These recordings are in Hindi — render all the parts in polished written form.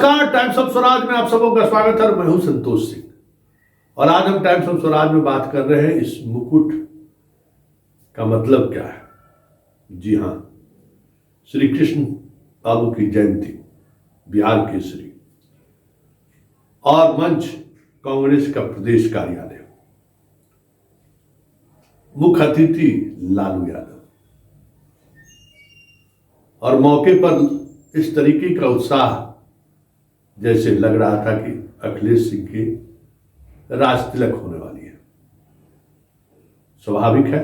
नमस्कार, टाइम्स ऑफ स्वराज में आप सबों का स्वागत है। मैं हूं संतोष सिंह और आज हम टाइम्स ऑफ स्वराज में बात कर रहे हैं इस मुकुट का मतलब क्या है। जी हां, श्री कृष्ण बाबू की जयंती, बिहार केसरी और मंच कांग्रेस का प्रदेश कार्यालय, मुख्य अतिथि लालू यादव और मौके पर इस तरीके का उत्साह जैसे लग रहा था कि अखिलेश सिंह की राज तिलक होने वाली है। स्वाभाविक है,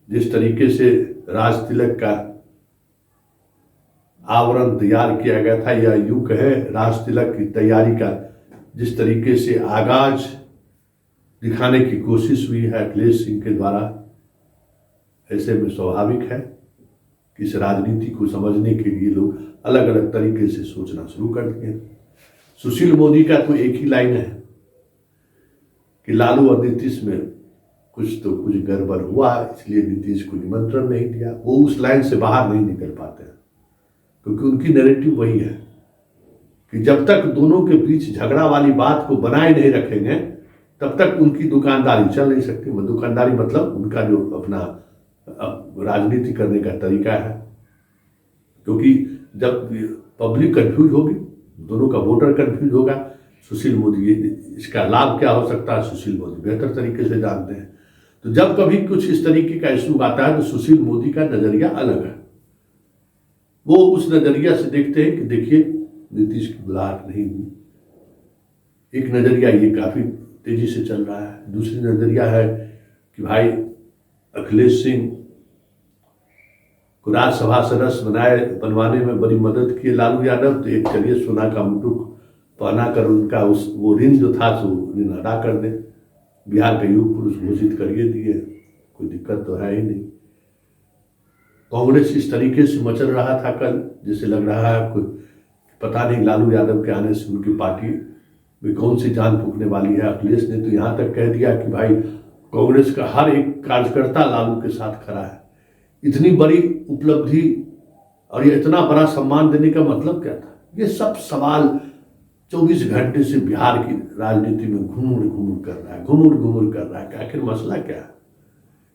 जिस तरीके से राज तिलक का आवरण तैयार किया गया था, या यूं कहे राज तिलक की तैयारी का जिस तरीके से आगाज दिखाने की कोशिश हुई है अखिलेश सिंह के द्वारा, ऐसे में स्वाभाविक है कि इस राजनीति को समझने के लिए लोग अलग अलग तरीके से सोचना शुरू कर दिए। सुशील मोदी का तो एक ही लाइन है कि लालू और नीतीश में कुछ गड़बड़ हुआ, इसलिए नीतीश को निमंत्रण नहीं दिया। वो उस लाइन से बाहर नहीं निकल पाते हैं, क्योंकि उनकी नैरेटिव वही है कि जब तक दोनों के बीच झगड़ा वाली बात को बनाए नहीं रखेंगे तब तक उनकी दुकानदारी चल नहीं सकती। दुकानदारी मतलब उनका जो अपना राजनीति करने का तरीका है, क्योंकि जब पब्लिक कंफ्यूज होगी, दोनों का वोटर कंफ्यूज होगा, सुशील मोदी, इसका लाभ क्या हो सकता है सुशील मोदी बेहतर तरीके से जानते हैं। तो जब कभी कुछ इस तरीके का इशू आता है तो सुशील मोदी का नजरिया अलग है। वो उस नजरिया से देखते हैं कि देखिए नीतीश की बुलाहट नहीं हुई। एक नजरिया ये काफी तेजी से चल रहा है। दूसरी नजरिया है कि भाई अखिलेश सिंह को राज्यसभा सदस्य बनवाने में बड़ी मदद की लालू यादव, तो एक चलिए सोना का मुकुट पहना कर उनका वो ऋण जो था सो ऋण अदा कर दे, बिहार का युग पुरुष घोषित करिए दिए, कोई दिक्कत तो है ही नहीं। कांग्रेस इस तरीके से मचल रहा था कल, जैसे लग रहा है कोई पता नहीं लालू यादव के आने से उनकी पार्टी में कौन सी जान फूकने वाली है। अखिलेश ने तो यहाँ तक कह दिया कि भाई कांग्रेस का हर एक कार्यकर्ता लालू के साथ खड़ा है। इतनी बड़ी उपलब्धि और ये इतना बड़ा सम्मान देने का मतलब क्या था? ये सब सवाल 24 घंटे से बिहार की राजनीति में घुमुड़ कर रहा है कि आखिर मसला क्या है।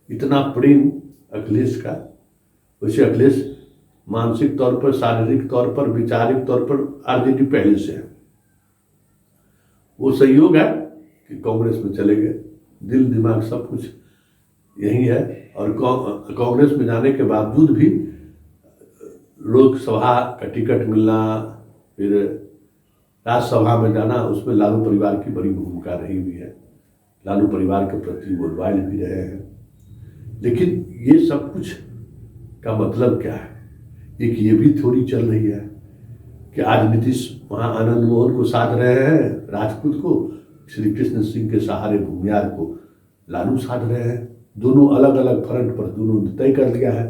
इतना प्रेम अखिलेश का, वैसे अखिलेश मानसिक तौर पर, शारीरिक तौर पर, वैचारिक तौर पर आरजेडी पहले से है। वो संयोग है कि कांग्रेस में चले गए, दिल दिमाग सब कुछ यही है। और कांग्रेस में जाने के बावजूद भी लोकसभा का टिकट मिलना, फिर राज्यसभा में जाना, उसमें लालू परिवार की बड़ी भूमिका रही हुई है। लालू परिवार के प्रति वो लॉयल भी रहे हैं। लेकिन ये सब कुछ का मतलब क्या है? एक ये भी थोड़ी चल रही है कि आज नीतीश वहाँ आनंद मोहन को साध रहे हैं, राजपूत को, श्री कृष्ण सिंह के सहारे भूमियार को लालू साध रहे हैं। दोनों अलग अलग फ्रंट पर दोनों ने तय कर लिया है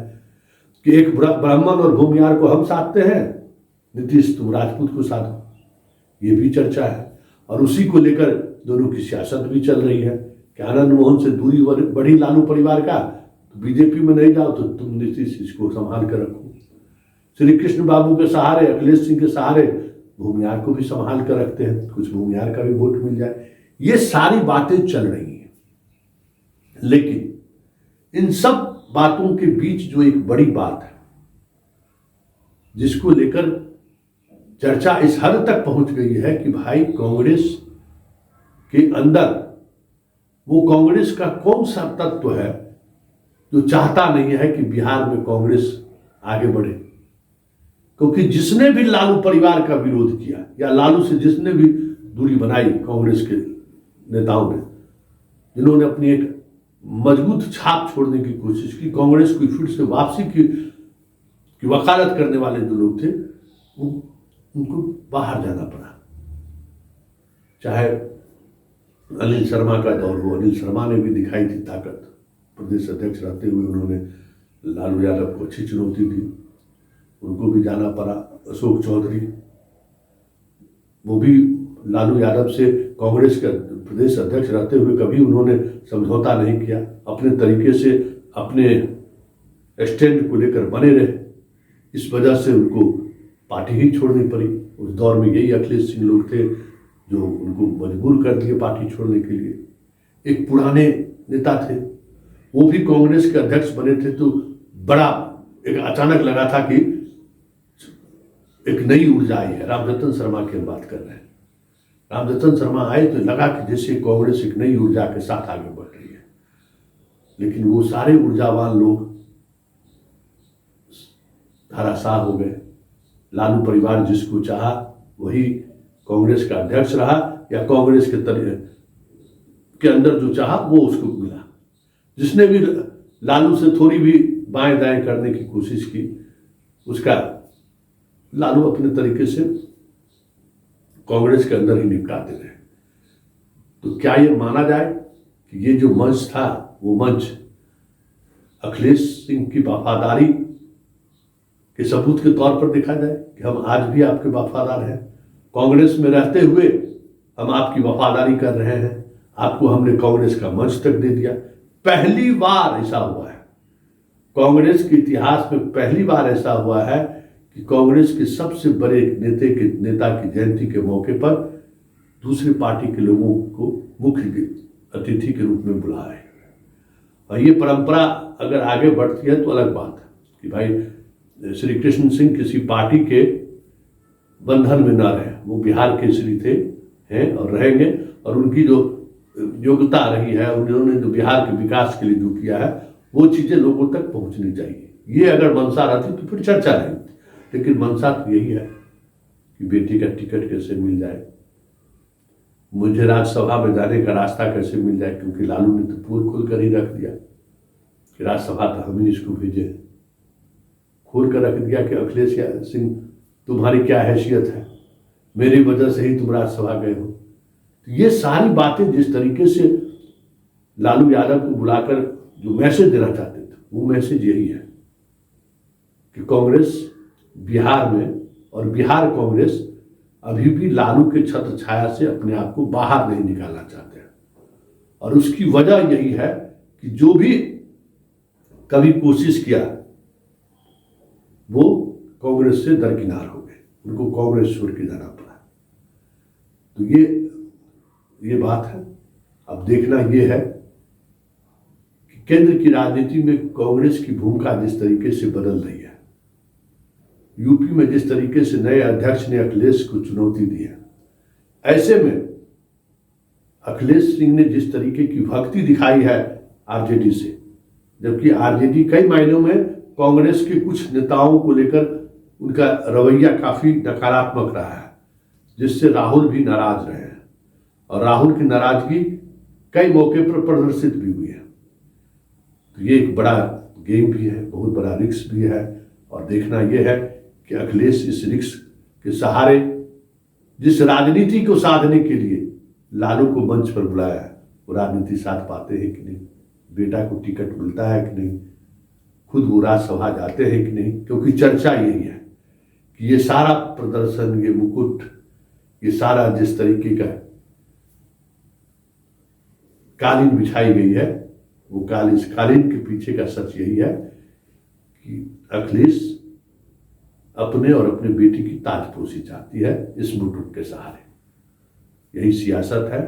कि एक ब्राह्मण और भूमियार को हम साधते हैं, नीतीश तुम राजपूत को साधो। ये भी चर्चा है और उसी को लेकर दोनों की सियासत भी चल रही है कि आनंद मोहन से दूरी बढ़ी लालू परिवार का, तो बीजेपी में नहीं जाओ तो तुम नीतीश इसको संभाल कर रखो। श्री कृष्ण बाबू के सहारे, अखिलेश सिंह के सहारे भूमियार को भी संभाल कर रखते हैं, कुछ भूमियार का भी वोट मिल जाए। ये सारी बातें चल रही हैं। लेकिन इन सब बातों के बीच जो एक बड़ी बात है, जिसको लेकर चर्चा इस हद तक पहुंच गई है कि भाई कांग्रेस के अंदर वो कांग्रेस का कौन सा तत्व है जो चाहता नहीं है कि बिहार में कांग्रेस आगे बढ़े। क्योंकि जिसने भी लालू परिवार का विरोध किया या लालू से जिसने भी दूरी बनाई, कांग्रेस के नेताओं ने, जिन्होंने अपनी एक मजबूत छाप छोड़ने की कोशिश की, कांग्रेस को फिर से वापसी की वकालत करने वाले जो लोग थे, उनको बाहर जाना पड़ा। चाहे अनिल शर्मा का दौर हो, अनिल शर्मा ने भी दिखाई थी ताकत, प्रदेश अध्यक्ष रहते हुए उन्होंने लालू यादव को अच्छी चुनौती दी, उनको भी जाना पड़ा। अशोक चौधरी, वो भी लालू यादव से कांग्रेस के प्रदेश अध्यक्ष रहते हुए कभी उन्होंने समझौता नहीं किया, अपने तरीके से अपने स्टैंड को लेकर बने रहे। इस वजह से उनको पार्टी ही छोड़नी पड़ी। उस दौर में यही अखिलेश सिंह लोग थे जो उनको मजबूर कर दिए पार्टी छोड़ने के लिए। एक पुराने नेता थे, वो भी कांग्रेस के अध्यक्ष बने थे, तो बड़ा एक अचानक लगा था कि एक नई ऊर्जा आई है। रामजतन शर्मा की हम बात कर रहे हैं। रामजतन शर्मा आए तो लगा कि जैसे कांग्रेस एक नई ऊर्जा के साथ आगे बढ़ रही है, लेकिन वो सारे ऊर्जावान लोग धराशाह हो गए। लालू परिवार जिसको चाहा वही कांग्रेस का अध्यक्ष रहा, या कांग्रेस के अंदर जो चाहा वो उसको मिला। जिसने भी लालू से थोड़ी भी बाएं दाएं करने की कोशिश की, उसका लालू अपने तरीके से कांग्रेस के अंदर ही निपटाते रहे। तो क्या ये माना जाए कि ये जो मंच था वो मंच अखिलेश सिंह की वफादारी के सबूत के तौर पर देखा जाए कि हम आज भी आपके वफादार हैं, कांग्रेस में रहते हुए हम आपकी वफादारी कर रहे हैं, आपको हमने कांग्रेस का मंच तक दे दिया। पहली बार ऐसा हुआ है कांग्रेस के इतिहास में, पहली बार ऐसा हुआ है कि कांग्रेस के सबसे बड़े नेता की जयंती के मौके पर दूसरी पार्टी के लोगों को मुख्य अतिथि के रूप में बुलाया है। और ये परंपरा अगर आगे बढ़ती है तो अलग बात है कि भाई श्री कृष्ण सिंह किसी पार्टी के बंधन में न रहे। वो बिहार केसरी थे, हैं और रहेंगे, और उनकी जो योग्यता रही है, उन्होंने जो बिहार के विकास के लिए जो किया है, वो चीजें लोगों तक पहुंचनी चाहिए। ये अगर मंशा रहती तो फिर चर्चा नहीं होती, लेकिन मंशा तो यही है कि बेटी का टिकट कैसे मिल जाए, मुझे राज्यसभा में जाने का रास्ता कैसे मिल जाए, क्योंकि लालू ने तो पोल खोल कर ही रख दिया कि राज्यसभा तो हम ही इसको भेजे, खोल कर रख दिया कि अखिलेश सिंह तुम्हारी क्या हैसियत है, मेरी वजह से ही तुम राज्यसभा गए हो। तो ये सारी बातें जिस तरीके से लालू यादव को बुलाकर जो मैसेज देना चाहते थे, वो मैसेज यही है कि कांग्रेस बिहार में और बिहार कांग्रेस अभी भी लालू के छत्र छाया से अपने आप को बाहर नहीं निकालना चाहते हैं। और उसकी वजह यही है कि जो भी कभी कोशिश किया वो कांग्रेस से दरकिनार हो गए, उनको कांग्रेस छोड़ के जाना पड़ा। तो ये बात है। अब देखना ये है कि केंद्र की राजनीति में कांग्रेस की भूमिका जिस तरीके से बदल रही है, यूपी में जिस तरीके से नए अध्यक्ष ने अखिलेश को चुनौती दी है, ऐसे में अखिलेश सिंह ने जिस तरीके की भक्ति दिखाई है आरजेडी से, जबकि आरजेडी कई मायनों में कांग्रेस के कुछ नेताओं को लेकर उनका रवैया काफी नकारात्मक रहा है, जिससे राहुल भी नाराज रहे हैं, और राहुल की नाराजगी कई मौके पर प्रदर्शित भी हुई है। तो ये एक बड़ा गेम भी है, बहुत बड़ा रिस्क भी है, और देखना यह है कि अखिलेश इस रिस्क के सहारे जिस राजनीति को साधने के लिए लालू को मंच पर बुलाया है, वो राजनीति साध पाते हैं कि नहीं, बेटा को टिकट मिलता है कि नहीं, खुद वो राज्यसभा जाते हैं कि नहीं। क्योंकि चर्चा यही है कि ये सारा प्रदर्शन, ये मुकुट, ये सारा जिस तरीके का कालीन बिछाई गई है, वो कालीन के पीछे का सच यही है कि अखिलेश अपने और अपने बेटी की ताजपोशी चाहती है इस मुकुट के सहारे। यही सियासत है,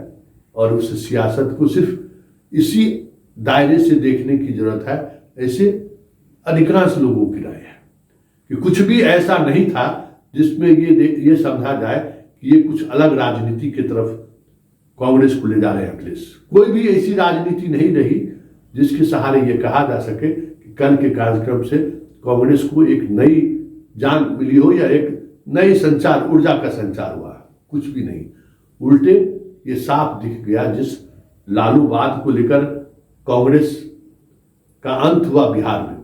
और उस सियासत को सिर्फ इसी दायरे से देखने की जरूरत है। ऐसे अधिकांश लोगों की राय है कि कुछ भी ऐसा नहीं था जिसमें ये समझा जाए कि ये कुछ अलग राजनीति की तरफ कांग्रेस को ले जा रहे हैं अखिलेश। कोई भी ऐसी राजनीति नहीं रही जिसके सहारे ये कहा जा सके कि कल के कार्यक्रम से कांग्रेस को एक नई जान मिली हो या एक नई संचार ऊर्जा का संचार हुआ। कुछ भी नहीं, उल्टे ये साफ दिख गया जिस लालूवाद को लेकर कांग्रेस का अंत हुआ बिहार में।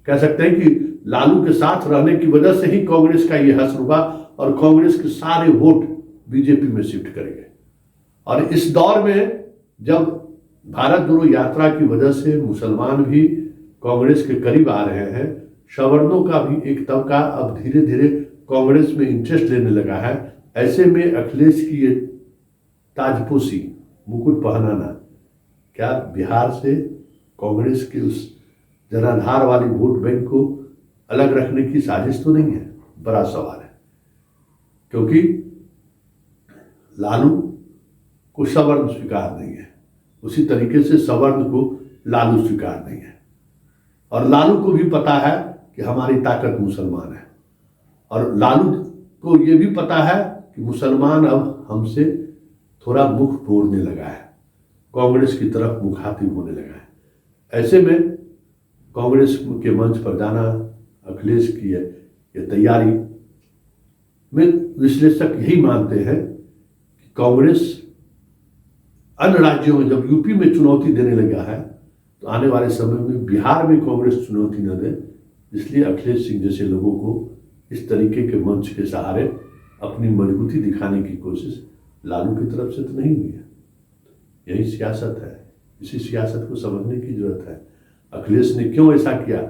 कह सकते हैं कि लालू के साथ रहने की वजह से ही कांग्रेस का ये हश्र हुआ, और कांग्रेस के सारे वोट बीजेपी में शिफ्ट करेंगे। और इस दौर में जब भारत जोड़ो यात्रा की वजह से मुसलमान भी कांग्रेस के करीब आ रहे हैं, सवर्णों का भी एक तबका अब धीरे धीरे कांग्रेस में इंटरेस्ट लेने लगा है, ऐसे में अखिलेश की ये ताजपोशी मुकुट पहनाना क्या बिहार से कांग्रेस के उस जनाधार वाली वोट बैंक को अलग रखने की साजिश तो नहीं है? बड़ा सवाल है, क्योंकि लालू को सवर्ण स्वीकार नहीं है, उसी तरीके से सवर्ण को लालू स्वीकार नहीं है। और लालू को भी पता है कि हमारी ताकत मुसलमान है, और लालू को ये भी पता है कि मुसलमान अब हमसे थोड़ा मुख मोड़ने लगा है, कांग्रेस की तरफ मुखातिब होने लगा है। ऐसे में कांग्रेस के मंच पर जाना, अखिलेश की ये तैयारी में विश्लेषक यही मानते हैं कि कांग्रेस अन्य राज्यों में जब यूपी में चुनौती देने लगा है तो आने वाले समय में बिहार में कांग्रेस चुनौती न दे, इसलिए अखिलेश सिंह जैसे लोगों को इस तरीके के मंच के सहारे अपनी मजबूती दिखाने की कोशिश लालू की तरफ से तो नहीं हुई है। यही सियासत है, इसी सियासत को समझने की जरूरत है। अखिलेश ने क्यों ऐसा किया,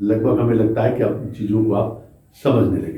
लगभग हमें लगता है कि अब चीज़ों को आप समझने लगे।